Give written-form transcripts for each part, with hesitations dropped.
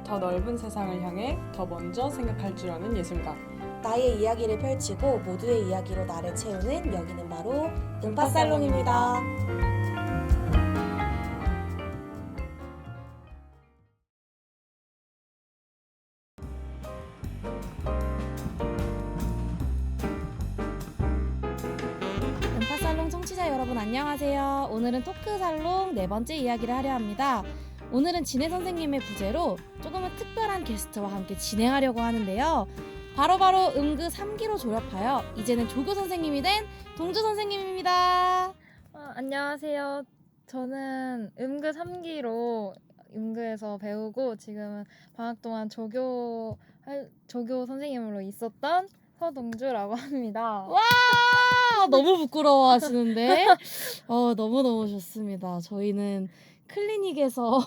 더 넓은 세상을 향해 더 먼저 생각할 줄 아는 예술가. 나의 이야기를 펼치고 모두의 이야기로 나를 채우는 여기는 바로 음파살롱입니다. 음파살롱 청취자 여러분 안녕하세요. 오늘은 토크살롱 네 번째 이야기를 하려 합니다. 오늘은 진혜 선생님의 부제로 조금은 특별한 게스트와 함께 진행하려고 하는데요. 바로 음그 3기로 졸업하여 이제는 조교 선생님이 된 동주 선생님입니다. 안녕하세요. 저는 음그 3기로 음그에서 배우고 지금은 방학 동안 조교 선생님으로 있었던 서동주라고 합니다. 와 너무 부끄러워하시는데 너무너무 좋습니다. 저희는 클리닉에서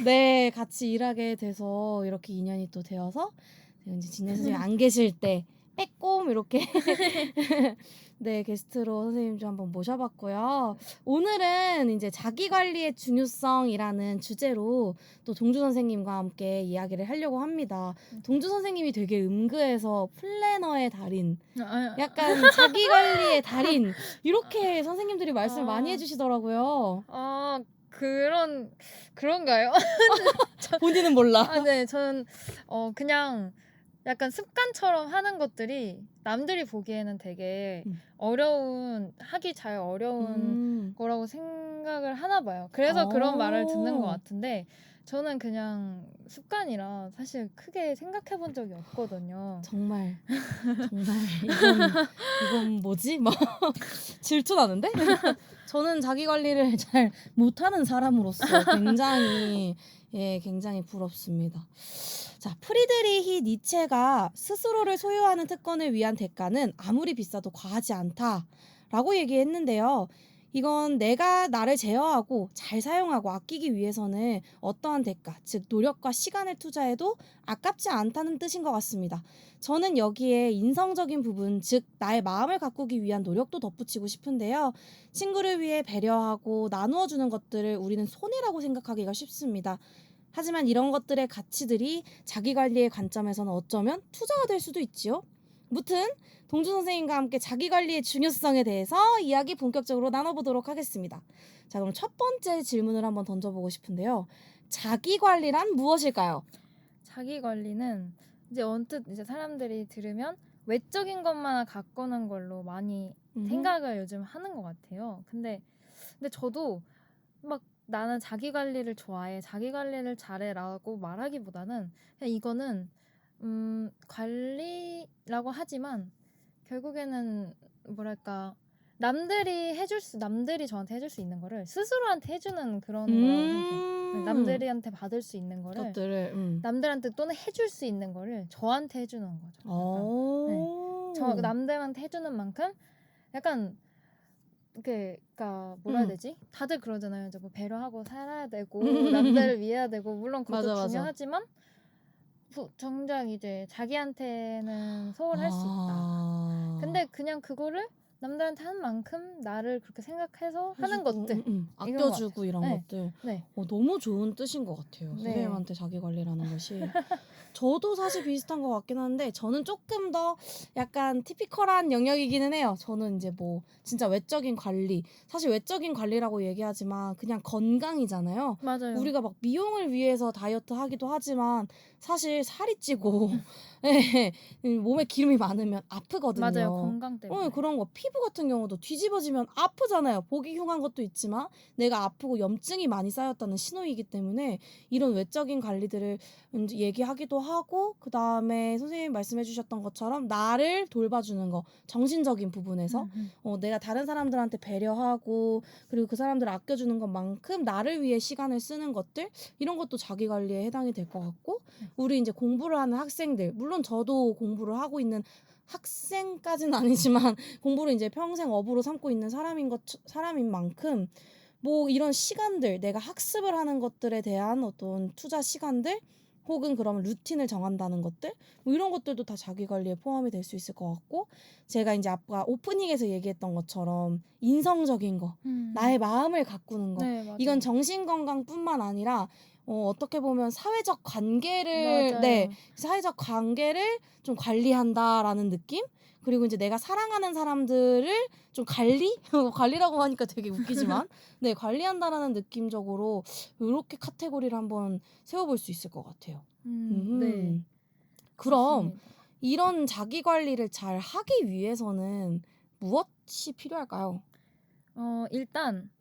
네 같이 일하게 돼서 이렇게 인연이 또 되어서 이제 진혜 선생님 안 계실 때 빼꼼 이렇게 네 게스트로 선생님 좀 한번 모셔봤고요. 오늘은 이제 자기관리의 중요성이라는 주제로 또 동주 선생님과 함께 이야기를 하려고 합니다. 동주 선생님이 되게 음그에서 플래너의 달인, 약간 자기관리의 달인 이렇게 선생님들이 말씀을 많이 해주시더라고요. 그런가요? 본인은 몰라. 네, 저는 그냥 약간 습관처럼 하는 것들이 남들이 보기에는 되게 하기 잘 어려운 거라고 생각을 하나 봐요. 그래서 그런 말을 듣는 것 같은데 저는 그냥 습관이라 사실 크게 생각해 본 적이 없거든요. 정말 이건 뭐지? 막 질투나는데? 저는 자기 관리를 잘 못하는 사람으로서 굉장히 부럽습니다. 자, 프리드리히 니체가 스스로를 소유하는 특권을 위한 대가는 아무리 비싸도 과하지 않다라고 얘기했는데요. 이건 내가 나를 제어하고 잘 사용하고 아끼기 위해서는 어떠한 대가, 즉 노력과 시간을 투자해도 아깝지 않다는 뜻인 것 같습니다. 저는 여기에 인성적인 부분, 즉 나의 마음을 가꾸기 위한 노력도 덧붙이고 싶은데요. 친구를 위해 배려하고 나누어 주는 것들을 우리는 손해라고 생각하기가 쉽습니다. 하지만 이런 것들의 가치들이 자기관리의 관점에서는 어쩌면 투자가 될 수도 있지요. 무튼 동주 선생님과 함께 자기관리의 중요성에 대해서 이야기 본격적으로 나눠보도록 하겠습니다. 자, 그럼 첫 번째 질문을 한번 던져보고 싶은데요. 자기관리란 무엇일까요? 자기관리는 이제 언뜻 이제 사람들이 들으면 외적인 것만 가꾸는 걸로 많이 생각을 요즘 하는 것 같아요. 근데 저도 막 나는 자기 관리를 좋아해, 자기 관리를 잘해라고 말하기보다는 그냥 이거는 관리라고 하지만 결국에는 뭐랄까 남들이 저한테 해줄 수 있는 거를 스스로한테 해주는 그런 거라고 생각해요. 남들한테 받을 수 있는 거를 남들한테 또는 해줄 수 있는 거를 저한테 해주는 거죠. 저 남들한테 해주는 만큼 약간 그러니까 뭐라 해야 되지? 다들 그러잖아요. 이제 뭐 배려하고 살아야 되고 남들을 위해야 되고 물론 그것도 중요하지만 정작 이제 자기한테는 소홀할 수 있다. 근데 그냥 그거를 남들한테 하는 만큼 나를 그렇게 생각해서 하는 것들 아껴주고 이런 네. 것들 네. 너무 좋은 뜻인 것 같아요. 네. 선생님한테 자기관리라는 것이 저도 사실 비슷한 것 같긴 한데 저는 조금 더 약간 티피컬한 영역이기는 해요. 저는 이제 뭐 진짜 외적인 관리, 사실 외적인 관리라고 얘기하지만 그냥 건강이잖아요. 맞아요. 우리가 막 미용을 위해서 다이어트 하기도 하지만 사실 살이 찌고 네, 몸에 기름이 많으면 아프거든요. 맞아요. 건강 때문에. 그런 거 피부 같은 경우도 뒤집어지면 아프잖아요. 보기 흉한 것도 있지만 내가 아프고 염증이 많이 쌓였다는 신호이기 때문에 이런 외적인 관리들을 얘기하기도 하고, 그 다음에 선생님이 말씀해 주셨던 것처럼 나를 돌봐주는 거, 정신적인 부분에서 내가 다른 사람들한테 배려하고 그리고 그 사람들을 아껴주는 것만큼 나를 위해 시간을 쓰는 것들, 이런 것도 자기관리에 해당이 될 것 같고, 우리 이제 공부를 하는 학생들, 물론 저도 공부를 하고 있는 학생까지는 아니지만 공부를 이제 평생 업으로 삼고 있는 사람인 만큼 뭐 이런 시간들, 내가 학습을 하는 것들에 대한 어떤 투자 시간들, 혹은 그러면 루틴을 정한다는 것들, 뭐 이런 것들도 다 자기관리에 포함이 될 수 있을 것 같고, 제가 이제 아까 오프닝에서 얘기했던 것처럼 인성적인 거, 나의 마음을 가꾸는 거, 네, 맞아요. 이건 정신건강뿐만 아니라 어떻게 보면 사회적 관계를 맞아요. 사회적 관계를 좀 관리한다라는 느낌? 그리고 이제 내가 사랑하는 사람들을 좀 관리라고 하니까 되게 웃기지만 네, 관리한다라는 느낌적으로 이렇게 카테고리를 한번 세워볼 수 있을 것 같아요. 네. 그럼 맞습니다. 이런 자기 관리를 잘 하기 위해서는 무엇이 필요할까요? 일단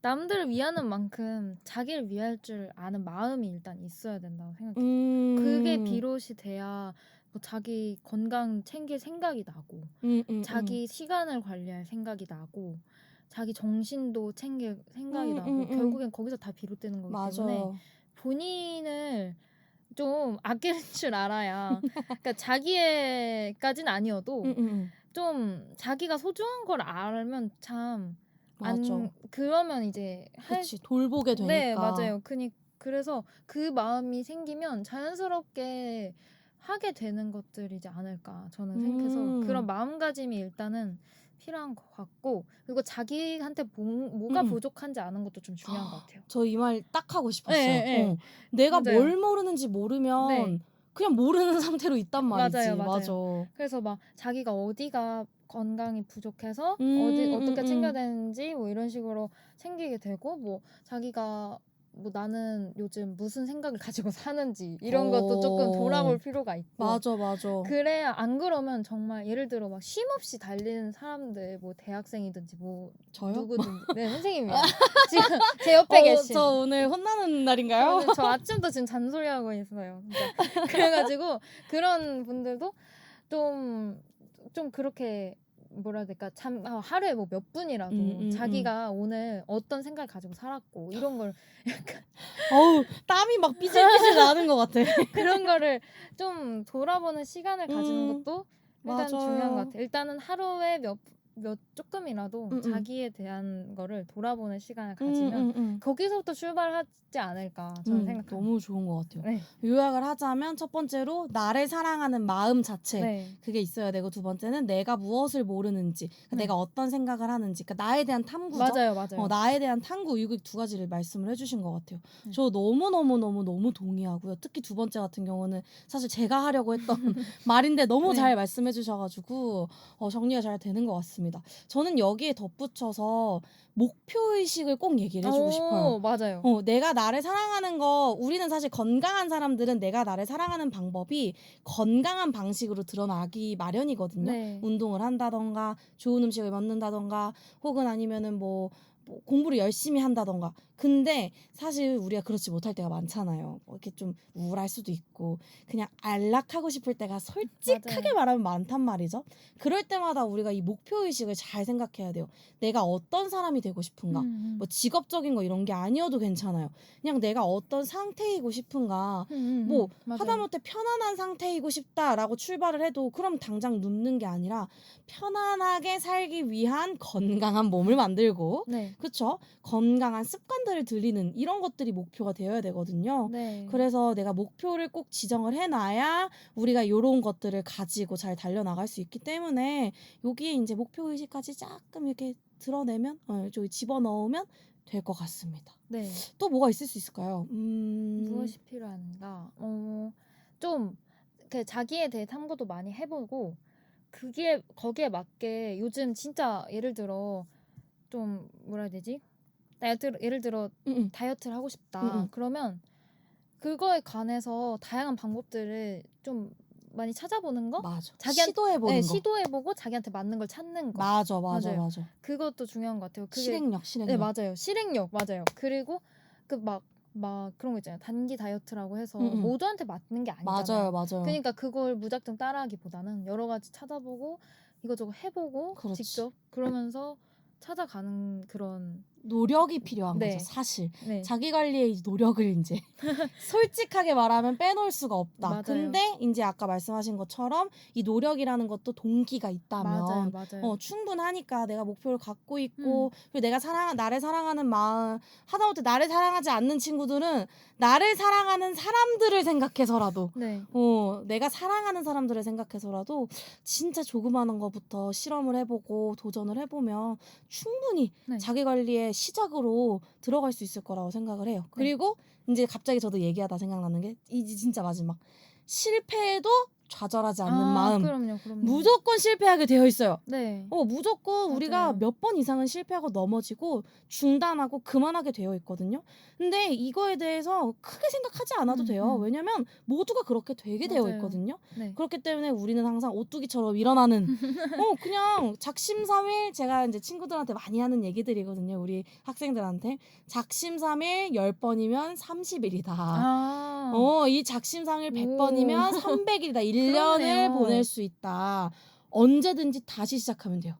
남들을 위하는 만큼 자기를 위할 줄 아는 마음이 일단 있어야 된다고 생각해요. 그게 비롯이 돼야 뭐 자기 건강 챙길 생각이 나고 자기 시간을 관리할 생각이 나고 자기 정신도 챙길 생각이 나고 결국엔 거기서 다 비롯되는 거기 때문에 맞아요. 본인을 좀 아낄 줄 알아야 그러니까 자기애까지는 아니어도 좀 자기가 소중한 걸 알면 참 맞아. 그러면 이제 그치, 돌보게 되니까. 네, 맞아요. 그래서 그 마음이 생기면 자연스럽게 하게 되는 것들이지 않을까 저는 생각해서 그런 마음가짐이 일단은 필요한 것 같고 그리고 자기한테 뭐가 부족한지 아는 것도 좀 중요한 것 같아요. 저 이 말 딱 하고 싶었어요. 네. 내가 맞아요. 뭘 모르는지 모르면 네. 그냥 모르는 상태로 있단 말이지. 맞아요. 맞아. 그래서 막 자기가 어디가 건강이 부족해서 어떻게 챙겨야 되는지 뭐 이런 식으로 챙기게 되고 뭐 자기가 뭐 나는 요즘 무슨 생각을 가지고 사는지 이런 것도 조금 돌아볼 필요가 있고 맞아. 그래야 안 그러면 정말 예를 들어 막 쉼없이 달리는 사람들 뭐 대학생이든지 뭐 저요? 누구든 네 선생님이요. 지금 제 옆에 계신 저 오늘 혼나는 날인가요? 저 아침부터 지금 잔소리하고 있어요. 진짜. 그래가지고 그런 분들도 좀 그렇게 뭐라 해야 될까 하루에 뭐 몇 분이라도 자기가 오늘 어떤 생각을 가지고 살았고 이런 걸 약간 어우, 땀이 막 삐질삐질 나는 것 같아. 그런 거를 좀 돌아보는 시간을 가지는 것도 일단 맞아요. 중요한 것 같아요. 일단은 하루에 몇 조금이라도 자기에 대한 거를 돌아보는 시간을 가지면 거기서부터 출발하지 않을까 저는 생각합니다. 너무 좋은 것 같아요. 네. 요약을 하자면 첫 번째로 나를 사랑하는 마음 자체 네. 그게 있어야 되고 두 번째는 내가 무엇을 모르는지 그러니까 내가 어떤 생각을 하는지 그러니까 나에 대한 탐구죠. 맞아요. 나에 대한 탐구 이거 두 가지를 말씀을 해주신 것 같아요. 저 너무 동의하고요. 특히 두 번째 같은 경우는 사실 제가 하려고 했던 말인데 너무 네. 잘 말씀해 주셔가지고 정리가 잘 되는 것 같습니다. 저는 여기에 덧붙여서 목표의식을 꼭 얘기를 해주고 싶어요. 맞아요. 내가 나를 사랑하는 거 우리는 사실 건강한 사람들은 내가 나를 사랑하는 방법이 건강한 방식으로 드러나기 마련이거든요. 네. 운동을 한다던가 좋은 음식을 먹는다던가 혹은 아니면은 뭐 공부를 열심히 한다던가. 근데 사실 우리가 그렇지 못할 때가 많잖아요. 이렇게 좀 우울할 수도 있고 그냥 안락하고 싶을 때가 솔직하게 말하면 많단 말이죠. 그럴 때마다 우리가 이 목표의식을 잘 생각해야 돼요. 내가 어떤 사람이 되고 싶은가. 뭐 직업적인 거 이런 게 아니어도 괜찮아요. 그냥 내가 어떤 상태이고 싶은가. 뭐 하다못해 편안한 상태이고 싶다라고 출발을 해도 그럼 당장 눕는 게 아니라 편안하게 살기 위한 건강한 몸을 만들고 그쵸? 건강한 습관들을 들이는 이런 것들이 목표가 되어야 되거든요. 그래서 내가 목표를 꼭 지정을 해놔야 우리가 이런 것들을 가지고 잘 달려나갈 수 있기 때문에 여기에 이제 목표의식까지 조금 이렇게 드러내면 저기 집어넣으면 될 것 같습니다. 네. 또 뭐가 있을 수 있을까요? 무엇이 필요한가? 좀 자기에 대해 탐구도 많이 해보고 거기에 맞게 요즘 진짜 예를 들어 좀 뭐라 해야 되지? 예를 들어 다이어트를 하고 싶다. 그러면 그거에 관해서 다양한 방법들을 좀 많이 찾아보는 거? 맞아. 시도해보는 거. 거. 시도해보고 자기한테 맞는 걸 찾는 거. 맞아. 그것도 중요한 것 같아요. 실행력. 네, 맞아요. 실행력, 맞아요. 그리고 막 그런 거 있잖아요. 단기 다이어트라고 해서 모두한테 맞는 게 아니잖아요. 맞아요. 그러니까 그걸 무작정 따라하기보다는 여러 가지 찾아보고 이것저것 해보고 그렇지. 직접 그러면서 찾아가는 그런 노력이 필요한 네. 거죠, 사실. 네. 자기 관리의 이 노력을 이제 솔직하게 말하면 빼놓을 수가 없다. 맞아요. 근데 이제 아까 말씀하신 것처럼 이 노력이라는 것도 동기가 있다면 맞아요. 충분하니까 내가 목표를 갖고 있고 그리고 내가 나를 사랑하는 마음 하다못해 나를 사랑하지 않는 친구들은 나를 사랑하는 사람들을 생각해서라도 내가 사랑하는 사람들을 생각해서라도 진짜 조그마한 거부터 실험을 해보고 도전을 해보면 충분히 자기 관리에 시작으로 들어갈 수 있을 거라고 생각을 해요. 그리고 이제 갑자기 저도 얘기하다 생각나는 게 이제 진짜 마지막. 실패해도 좌절하지 않는 마음. 그럼요. 무조건 실패하게 되어 있어요. 네. 무조건 맞아요. 우리가 몇 번 이상은 실패하고 넘어지고 중단하고 그만하게 되어 있거든요. 근데 이거에 대해서 크게 생각하지 않아도 돼요. 왜냐면 모두가 그렇게 되게 되어 맞아요. 있거든요. 네. 그렇기 때문에 우리는 항상 오뚜기처럼 일어나는 그냥 작심삼일, 제가 이제 친구들한테 많이 하는 얘기들이거든요. 우리 학생들한테. 작심삼일 10번이면 30일이다. 이 작심삼일 100번이면 300일이다. 1년을 그러네요. 보낼 수 있다. 언제든지 다시 시작하면 돼요.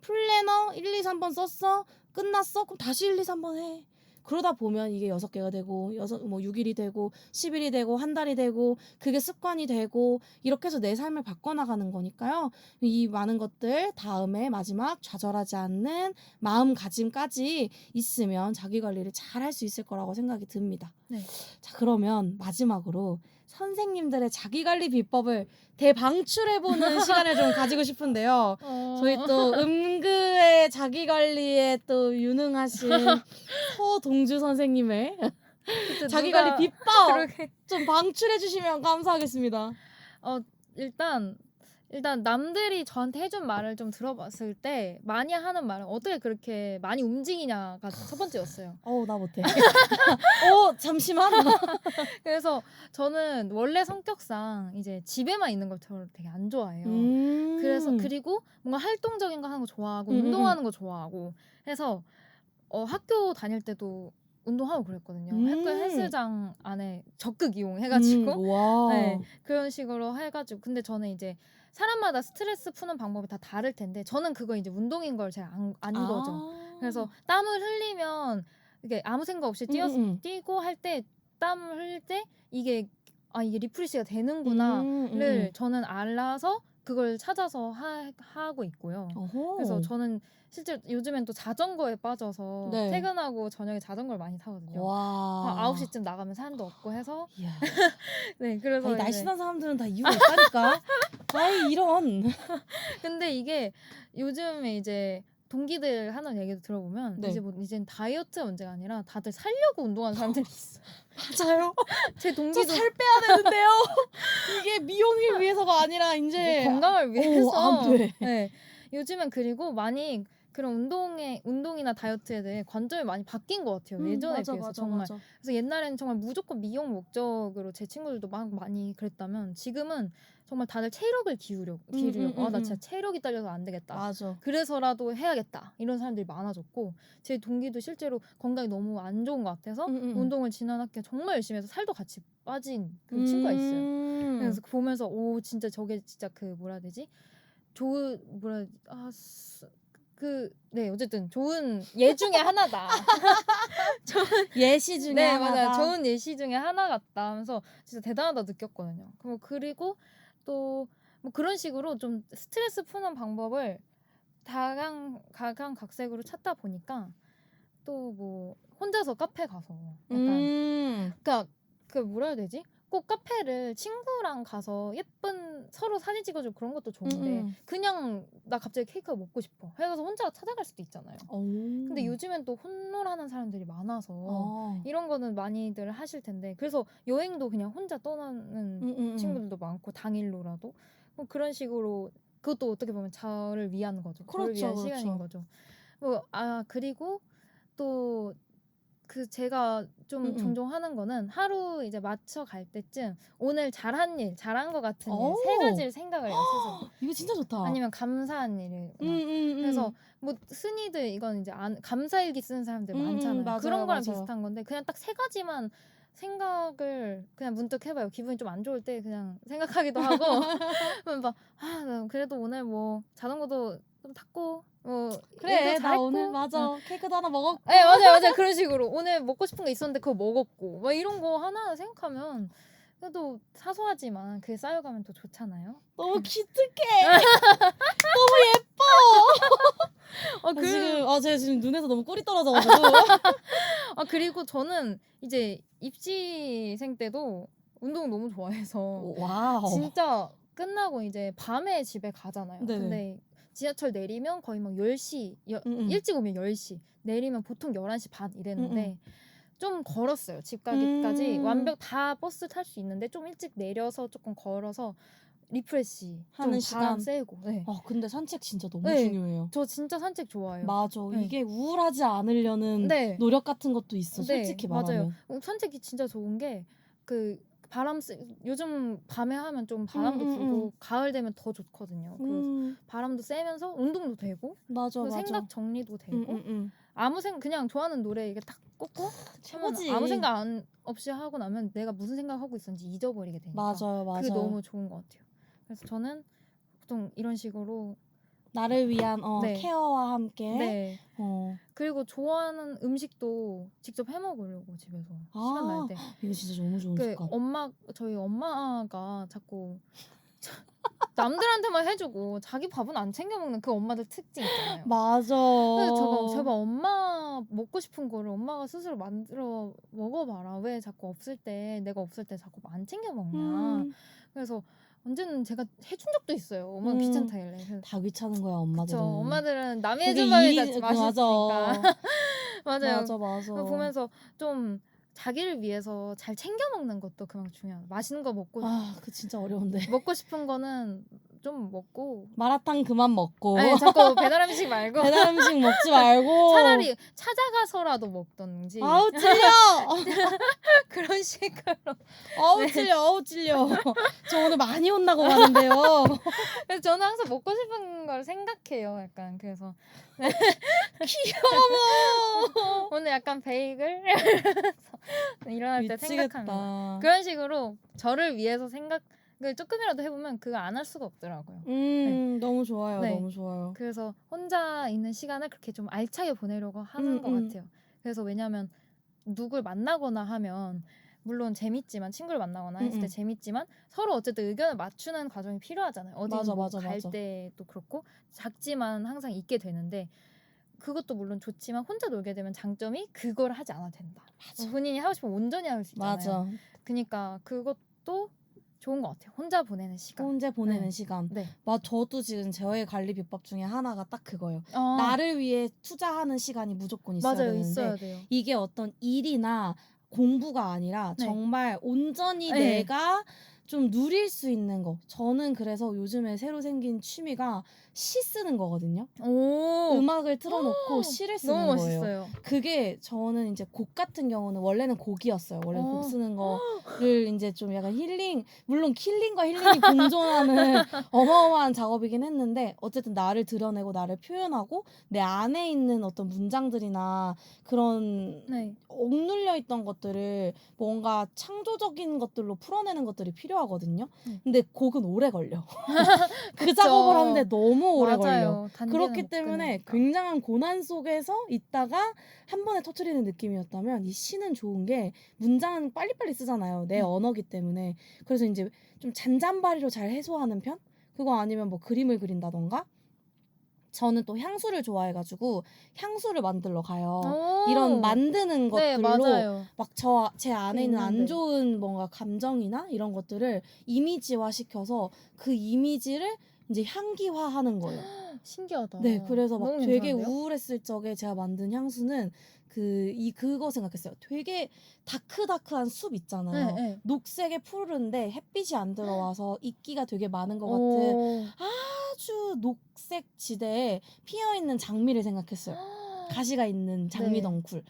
플래너 1, 2, 3번 썼어? 끝났어? 그럼 다시 1, 2, 3번 해. 그러다 보면 이게 6개가 되고 6일이 되고 10일이 되고 한 달이 되고 그게 습관이 되고 이렇게 해서 내 삶을 바꿔나가는 거니까요. 이 많은 것들 다음에 마지막 좌절하지 않는 마음가짐까지 있으면 자기관리를 잘 할 수 있을 거라고 생각이 듭니다. 네. 자, 그러면 마지막으로 선생님들의 자기관리 비법을 대방출해보는 시간을 좀 가지고 싶은데요. 저희 또 음그의 자기관리에 또 유능하신 서동주 선생님의 자기관리 비법 좀 방출해주시면 감사하겠습니다. 일단 남들이 저한테 해준 말을 좀 들어봤을 때 많이 하는 말은 어떻게 그렇게 많이 움직이냐가 첫 번째였어요. 나 못해. 잠시만. 그래서 저는 원래 성격상 이제 집에만 있는 걸 저를 되게 안 좋아해요. 그래서 그리고 뭔가 활동적인 거 하는 거 좋아하고 운동하는 거 좋아하고 해서 학교 다닐 때도 운동하고 그랬거든요. 학교 헬스장 안에 적극 이용해가지고 네, 그런 식으로 해가지고. 근데 저는 이제 사람마다 스트레스 푸는 방법이 다 다를 텐데 저는 그거 이제 운동인 걸 제가 안 거죠. 그래서 땀을 흘리면 이게 아무 생각 없이 뛰고 할 때 땀을 흘릴 때 이게 리프레시가 되는구나를 저는 알아서 그걸 찾아서 하고 있고요. 그래서 저는 실제 요즘엔 또 자전거에 빠져서 퇴근하고 저녁에 자전거를 많이 타거든요. 9시쯤 나가면 사람도 없고 해서 네, 그래서 날씬한 사람들은 다 이유가 있다니까. 이런. 근데 이게 요즘에 이제 동기들 하는 얘기도 들어보면 이젠 다이어트 문제가 아니라 다들 살려고 운동하는 사람들이 있어. 맞아요. 제 동기도 살 빼야 되는데요. 이게 미용을 위해서가 아니라 이제 건강을 위해서. 안 돼. 네. 요즘엔 그리고 많이 그런 운동이나 다이어트에 대해 관점이 많이 바뀐 것 같아요. 예전에 비해서 정말. 그래서 옛날에는 정말 무조건 미용 목적으로 제 친구들도 많이 그랬다면 지금은 정말 다들 체력을 기르려고. 나 진짜 체력이 딸려서 안 되겠다. 맞아. 그래서라도 해야겠다. 이런 사람들이 많아졌고 제 동기도 실제로 건강이 너무 안 좋은 것 같아서 운동을 지난 학기에 정말 열심히 해서 살도 같이 빠진 그 친구가 있어요. 그래서 보면서 진짜 저게 진짜 뭐라 해야 되지? 어쨌든 좋은 예 중에 하나다. 예시 중에 하나다. 맞아요. 좋은 예시 중에 하나 같다 하면서 진짜 대단하다 느꼈거든요. 그리고 또 뭐 그런 식으로 좀 스트레스 푸는 방법을 각양각색으로 찾다 보니까 또 뭐 혼자서 카페 가서 약간 그러니까 뭐라 해야 되지? 꼭 카페를 친구랑 가서 예쁜 서로 사진 찍어주고 그런 것도 좋은데 그냥 나 갑자기 케이크가 먹고 싶어 해서 혼자 찾아갈 수도 있잖아요. 근데 요즘엔 또 홈롤하는 사람들이 많아서 이런 거는 많이들 하실 텐데 그래서 여행도 그냥 혼자 떠나는 친구들도 많고 당일로라도 그런 식으로 그것도 어떻게 보면 저를 위한 거죠. 저를 위한 시간인 거죠. 그리고 또 제가 좀 종종 하는 거는 하루 이제 맞춰 갈 때쯤 오늘 잘한 것 같은 일 3가지를 생각을 해요. 스스로. 이거 진짜 좋다. 아니면 감사한 일을. 그래서 뭐 흔히들 이건 이제 감사일기 쓰는 사람들 많잖아요. 맞아요, 그런 거랑 맞아요. 비슷한 건데 그냥 딱 3가지만 생각을 그냥 문득 해봐요. 기분이 좀 안 좋을 때 그냥 생각하기도 하고 그러면 나 그래도 오늘 뭐 자전거도 좀 탔고 그래 나 오늘 케이크도 하나 먹었고 네 맞아요 그런 식으로 오늘 먹고 싶은 게 있었는데 그거 먹었고 막 이런 거 하나 생각하면 그래도 사소하지만 그게 쌓여가면 또 좋잖아요. 너무 기특해. 너무 예뻐. 제가 지금 눈에서 너무 꿀이 떨어져가지고 그리고 저는 이제 입시생 때도 운동 너무 좋아해서 와우. 진짜 끝나고 이제 밤에 집에 가잖아요. 네네. 근데 지하철 내리면 거의 막 10시 일찍 오면 10시 내리면 보통 11시 반 이랬는데 좀 걸었어요. 집 가기까지 완벽 다 버스 탈 수 있는데 좀 일찍 내려서 조금 걸어서 리프레시 하는 좀 바람 시간? 쐬고. 네. 근데 산책 진짜 너무 네. 중요해요. 저 진짜 산책 좋아해요. 맞아. 네. 이게 우울하지 않으려는 네. 노력 같은 것도 있어. 네, 솔직히 맞아요. 말하면. 산책이 진짜 좋은 게 그 요즘 밤에 하면 좀 바람도 불고 가을 되면 더 좋거든요. 그 바람도 쐬면서 운동도 되고 맞아, 맞아. 생각 정리도 되고 아무 생각 그냥 좋아하는 노래 이게 딱 꽂고 최고지. 아무 생각 없이 하고 나면 내가 무슨 생각하고 있었는지 잊어버리게 되니까 맞아요, 맞아요. 그게 너무 좋은 것 같아요. 그래서 저는 보통 이런 식으로 나를 위한 네. 케어와 함께. 네. 그리고 좋아하는 음식도 직접 해 먹으려고 집에서 시간 날 때. 이거 진짜 너무 좋은 습관. 저희 엄마가 자꾸 남들한테만 해주고 자기 밥은 안 챙겨 먹는 그 엄마들 특징 있잖아요. 맞아. 그래서 제발 엄마 먹고 싶은 거를 엄마가 스스로 만들어 먹어봐라. 왜 자꾸 내가 없을 때 자꾸 안 챙겨 먹냐. 그래서 언제는 제가 해준 적도 있어요. 엄마가 귀찮다길래. 다 귀찮은 거야 엄마들은. 그쵸. 엄마들은 남이 해준 밥이 다 맛있으니까. 맞아요. 맞아. 보면서 좀 자기를 위해서 잘 챙겨 먹는 것도 그만큼 중요해요. 맛있는 거 먹고 그 진짜 어려운데. 먹고 싶은 거는 좀 먹고 마라탕 그만 먹고. 아니, 자꾸 배달 음식 말고 배달 음식 먹지 말고 차라리 찾아가서라도 먹던지. 아우 찔려. 그런 식으로. 아우 찔려. 저 오늘 많이 혼나고 가는데요. 그래서 저는 항상 먹고 싶은 걸 생각해요. 약간 그래서 귀여워. 오늘 약간 베이글 일어날 때 생각하는 거. 그런 식으로 저를 위해서 생각을 조금이라도 해보면 그거 안 할 수가 없더라고요. 너무 좋아요. 네. 너무 좋아요. 그래서 혼자 있는 시간을 그렇게 좀 알차게 보내려고 하는 것 같아요. 그래서 왜냐면 누굴 만나거나 하면 물론 재밌지만 친구를 만나거나 했을 때 재밌지만 서로 어쨌든 의견을 맞추는 과정이 필요하잖아요. 어디 갈 때도 그렇고 작지만 항상 있게 되는데 그것도 물론 좋지만 혼자 놀게 되면 장점이 그걸 하지 않아도 된다. 맞아. 본인이 하고 싶으면 온전히 할 수 있잖아요. 맞아. 그러니까 그것도 좋은 것 같아요. 혼자 보내는 시간. 혼자 보내는 시간. 네. 저도 지금 저의 관리 비법 중에 하나가 딱 그거예요. 나를 위해 투자하는 시간이 무조건 있어야 되는데 있어야 돼요. 이게 어떤 일이나 공부가 아니라 정말 온전히 내가 좀 누릴 수 있는 거. 저는 그래서 요즘에 새로 생긴 취미가 시 쓰는 거거든요. 음악을 틀어놓고 시를 쓰는 너무 거예요. 멋있어요. 그게 저는 이제 곡 같은 경우는 원래는 곡이었어요. 원래 곡 쓰는 거를 이제 좀 약간 물론 힐링과 힐링이 공존하는 어마어마한 작업이긴 했는데 어쨌든 나를 드러내고 나를 표현하고 내 안에 있는 어떤 문장들이나 그런 억눌려 있던 것들을 뭔가 창조적인 것들로 풀어내는 것들이 필요하거든요. 근데 곡은 오래 걸려. 그 작업을 하는데 너무 오래 걸려. 그렇기 때문에 굉장한 고난 속에서 있다가 한 번에 터트리는 느낌이었다면 이 시는 좋은 게 문장은 빨리빨리 쓰잖아요. 내 언어기 때문에. 그래서 이제 좀 잔잔바리로 잘 해소하는 편? 그거 아니면 뭐 그림을 그린다던가 저는 또 향수를 좋아해가지고 향수를 만들러 가요. 이런 만드는 것들로 막 제 안에 있는 안 좋은 뭔가 감정이나 이런 것들을 이미지화 시켜서 그 이미지를 이제 향기화하는 거예요. 신기하다. 네, 그래서 막 되게 괜찮은데요? 우울했을 적에 제가 만든 향수는 그거 생각했어요. 되게 다크다크한 숲 있잖아요. 녹색에 푸르른데 햇빛이 안 들어와서 이끼가 되게 많은 것 같은 아주 녹색 지대에 피어있는 장미를 생각했어요. 가시가 있는 장미 덩쿨.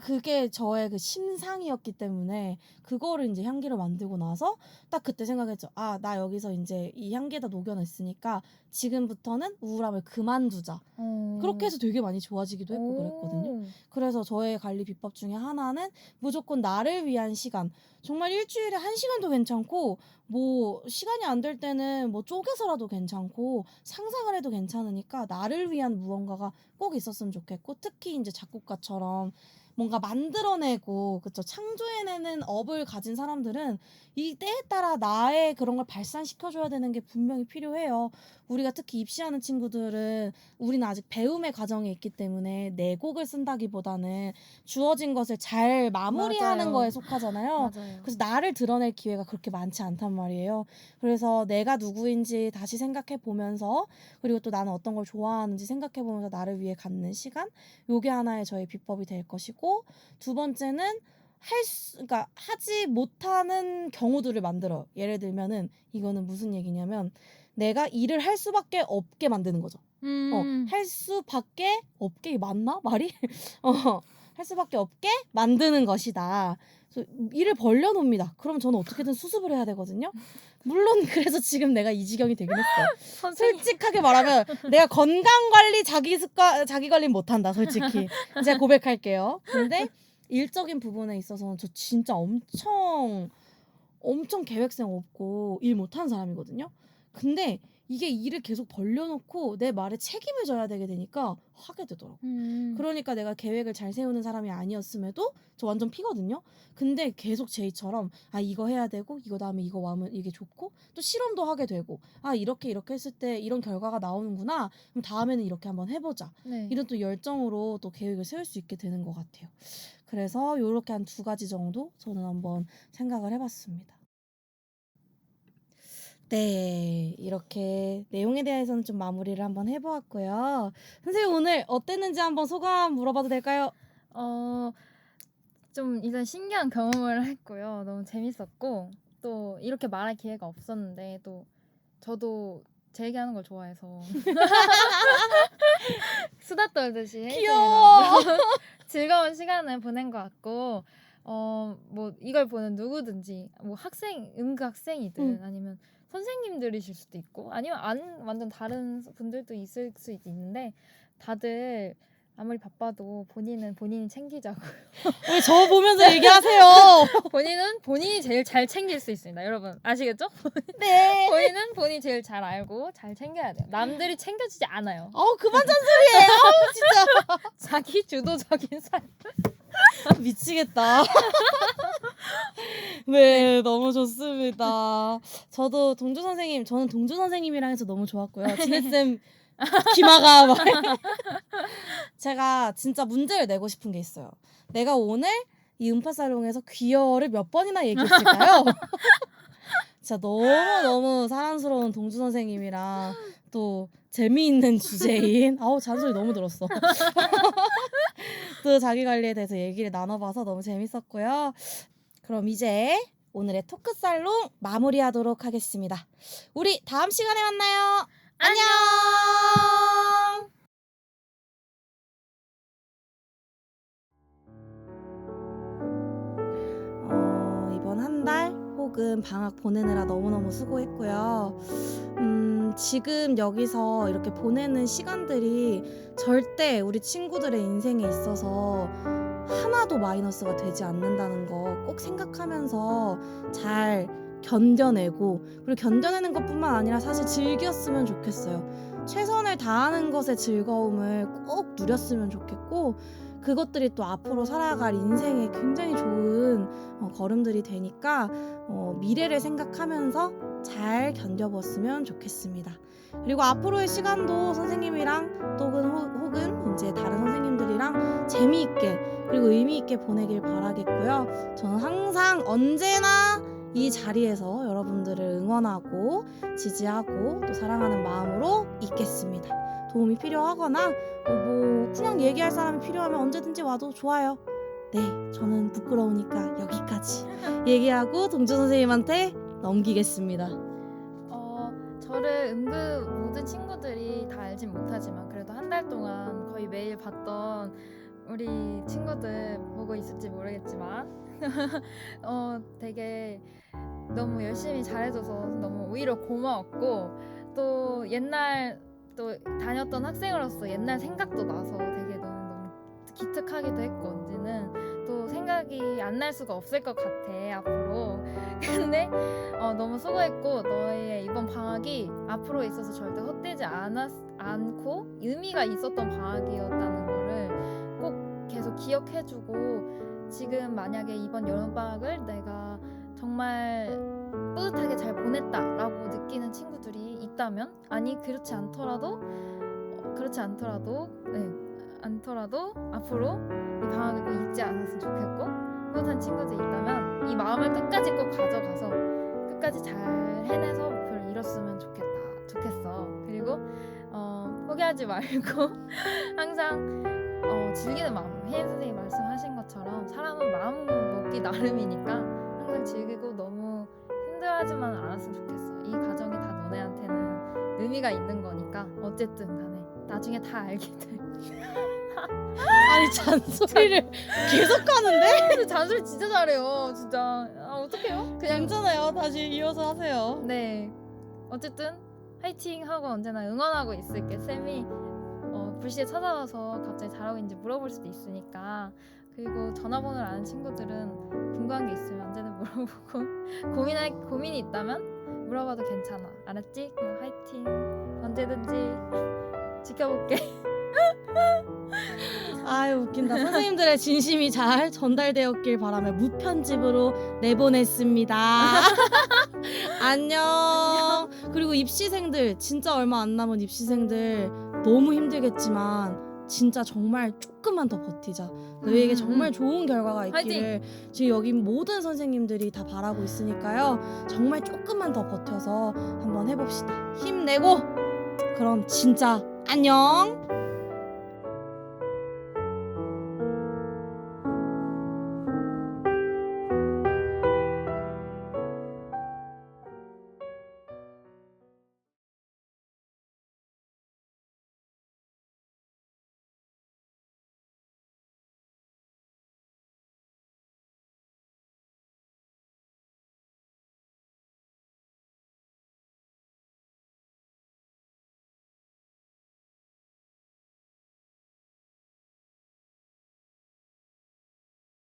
그게 저의 그 심상이었기 때문에 그거를 이제 향기로 만들고 나서 딱 그때 생각했죠. 나 여기서 이제 이 향기에다 녹여냈으니까 지금부터는 우울함을 그만두자. 그렇게 해서 되게 많이 좋아지기도 했고 그랬거든요. 그래서 저의 관리 비법 중에 하나는 무조건 나를 위한 시간. 정말 일주일에 1시간도 괜찮고 뭐 시간이 안 될 때는 뭐 쪼개서라도 괜찮고 상상을 해도 괜찮으니까 나를 위한 무언가가 꼭 있었으면 좋겠고 특히 이제 작곡가처럼 뭔가 만들어내고 그쵸 창조해내는 업을 가진 사람들은 이 때에 따라 나의 그런 걸 발산시켜줘야 되는 게 분명히 필요해요. 우리가 특히 입시하는 친구들은 우리는 아직 배움의 과정에 있기 때문에 내 곡을 쓴다기보다는 주어진 것을 잘 마무리하는 맞아요. 거에 속하잖아요. 맞아요. 그래서 나를 드러낼 기회가 그렇게 많지 않단 말이에요. 그래서 내가 누구인지 다시 생각해 보면서 그리고 또 나는 어떤 걸 좋아하는지 생각해 보면서 나를 위해 갖는 시간 요게 하나의 저의 비법이 될 것이고 두 번째는 그러니까 하지 못하는 경우들을 만들어. 예를 들면은 이거는 무슨 얘기냐면 내가 일을 할 수밖에 없게 만드는 거죠. 할 수밖에 없게 맞나 말이? 할 수밖에 없게 만드는 것이다. 그래서 일을 벌려놓습니다. 그럼 저는 어떻게든 수습을 해야 되거든요. 물론 그래서 지금 내가 이 지경이 되긴 했어. 솔직하게 말하면 내가 건강관리 자기 관리 못한다. 솔직히 제가 고백할게요. 근데 일적인 부분에 있어서는 저 진짜 엄청 계획성 없고 일 못하는 사람이거든요. 근데 이게 일을 계속 벌려놓고 내 말에 책임을 져야 되게 되니까 하게 되더라고. 그러니까 내가 계획을 잘 세우는 사람이 아니었음에도 저 완전 피거든요. 근데 계속 제이처럼 이거 해야 되고 이거 다음에 이거 와면 이게 좋고 또 실험도 하게 되고 이렇게 했을 때 이런 결과가 나오는구나. 그럼 다음에는 이렇게 한번 해보자. 네. 이런 또 열정으로 또 계획을 세울 수 있게 되는 것 같아요. 그래서 이렇게 한 2가지 정도 저는 한번 생각을 해봤습니다. 네, 이렇게 내용에 대해서는 좀 마무리를 한번 해보았고요. 선생님 오늘 어땠는지 한번 소감 물어봐도 될까요? 좀 일단 신기한 경험을 했고요. 너무 재밌었고 또 이렇게 말할 기회가 없었는데 또 저도 제 얘기하는 걸 좋아해서 수다 떨듯이 귀여워. 즐거운 시간을 보낸 것 같고 뭐 이걸 보는 누구든지 뭐 음극 학생이든 아니면 선생님들이실 수도 있고 아니면 완전 다른 분들도 있을 수 있는데 다들 아무리 바빠도 본인이 챙기자고요. 왜 저 보면서 얘기하세요? 본인이 제일 잘 챙길 수 있습니다. 여러분 아시겠죠? 네. 본인은 본인이 제일 잘 알고 잘 챙겨야 돼요. 남들이 챙겨주지 않아요. 그만 잔소리해. 진짜. 자기 주도적인 삶. 미치겠다. 네, 너무 좋습니다. 저는 동주 선생님이랑 해서 너무 좋았고요. 진혜쌤 기마가 막 제가 진짜 문제를 내고 싶은 게 있어요. 내가 오늘 이 음파살롱에서 귀여워를 몇 번이나 얘기했을까요? 진짜 너무 사랑스러운 동주 선생님이랑 또 재미있는 주제인 잔소리 너무 들었어. 또 자기관리에 대해서 얘기를 나눠봐서 너무 재밌었고요. 그럼 이제 오늘의 토크살롱 마무리하도록 하겠습니다. 우리 다음 시간에 만나요. 안녕. 이번 한 달 혹은 방학 보내느라 너무너무 수고했고요. 지금 여기서 이렇게 보내는 시간들이 절대 우리 친구들의 인생에 있어서 하나도 마이너스가 되지 않는다는 거 꼭 생각하면서 잘 견뎌내고 그리고 견뎌내는 것뿐만 아니라 사실 즐겼으면 좋겠어요. 최선을 다하는 것의 즐거움을 꼭 누렸으면 좋겠고 그것들이 또 앞으로 살아갈 인생에 굉장히 좋은 걸음들이 되니까 미래를 생각하면서 잘 견뎌봤으면 좋겠습니다. 그리고 앞으로의 시간도 선생님이랑 혹은 이제 다른 선생님들이랑 재미있게 그리고 의미있게 보내길 바라겠고요. 저는 항상 언제나 이 자리에서 여러분들을 응원하고 지지하고 또 사랑하는 마음으로 있겠습니다. 도움이 필요하거나 그냥 얘기할 사람이 필요하면 언제든지 와도 좋아요. 네, 저는 부끄러우니까 여기까지 얘기하고 동주 선생님한테 넘기겠습니다. 저를 음극 모든 친구들이 다 알진 못하지만 그래도 한 달 동안 거의 매일 봤던 우리 친구들 보고 있을지 모르겠지만 되게 너무 열심히 잘해줘서 너무 오히려 고마웠고 또 옛날 또 다녔던 학생으로서 옛날 생각도 나서 되게 너무 기특하기도 했고 언제는 또 생각이 안 날 수가 없을 것 같아 앞으로. 근데 너무 수고했고 너의 이번 방학이 앞으로 있어서 절대 헛되지 않고 의미가 있었던 방학이었다는 거를 꼭 계속 기억해주고 지금 만약에 이번 여름방학을 내가 정말 뿌듯하게 잘 보냈다라고 느끼는 친구들이 있다면 아니 그렇지 않더라도 앞으로 이 방학을 꼭 잊지 않았으면 좋겠고 뿌듯한 친구들이 있다면 이 마음을 끝까지 꼭 가져가서 끝까지 잘 해내서 목표를 이뤘으면 좋겠어. 그리고 포기하지 말고 항상 즐기는 마음으로 혜인 선생님이 말씀하신 것처럼 사람은 마음 먹기 나름이니까 항상 즐기고 너무 힘들어하지만 않았으면 좋겠어. 이 과정이 다 너네한테는 의미가 있는 거니까 어쨌든 간에 나중에 다 알게 돼. 아니 잔소리를 계속 하는데? 잔소리 진짜 잘해요. 진짜 어떡해요? 그냥 괜찮아요. 다시 이어서 하세요. 네 어쨌든 화이팅 하고 언제나 응원하고 있을게. 쌤이 불시에 찾아와서 갑자기 잘하고 있는지 물어볼 수도 있으니까. 그리고 전화번호를 아는 친구들은 궁금한 게 있으면 언제든 물어보고 고민이 있다면 물어봐도 괜찮아. 알았지? 그럼 화이팅. 언제든지 지켜볼게. 아유 웃긴다. 선생님들의 진심이 잘 전달되었길 바라며 무편집으로 내보냈습니다. 안녕. 그리고 입시생들 진짜 얼마 안 남은 입시생들 너무 힘들겠지만 진짜 정말 조금만 더 버티자. 너희에게 정말 좋은 결과가 있기를 지금 여기 모든 선생님들이 다 바라고 있으니까요. 정말 조금만 더 버텨서 한번 해봅시다. 힘내고 그럼 진짜 안녕.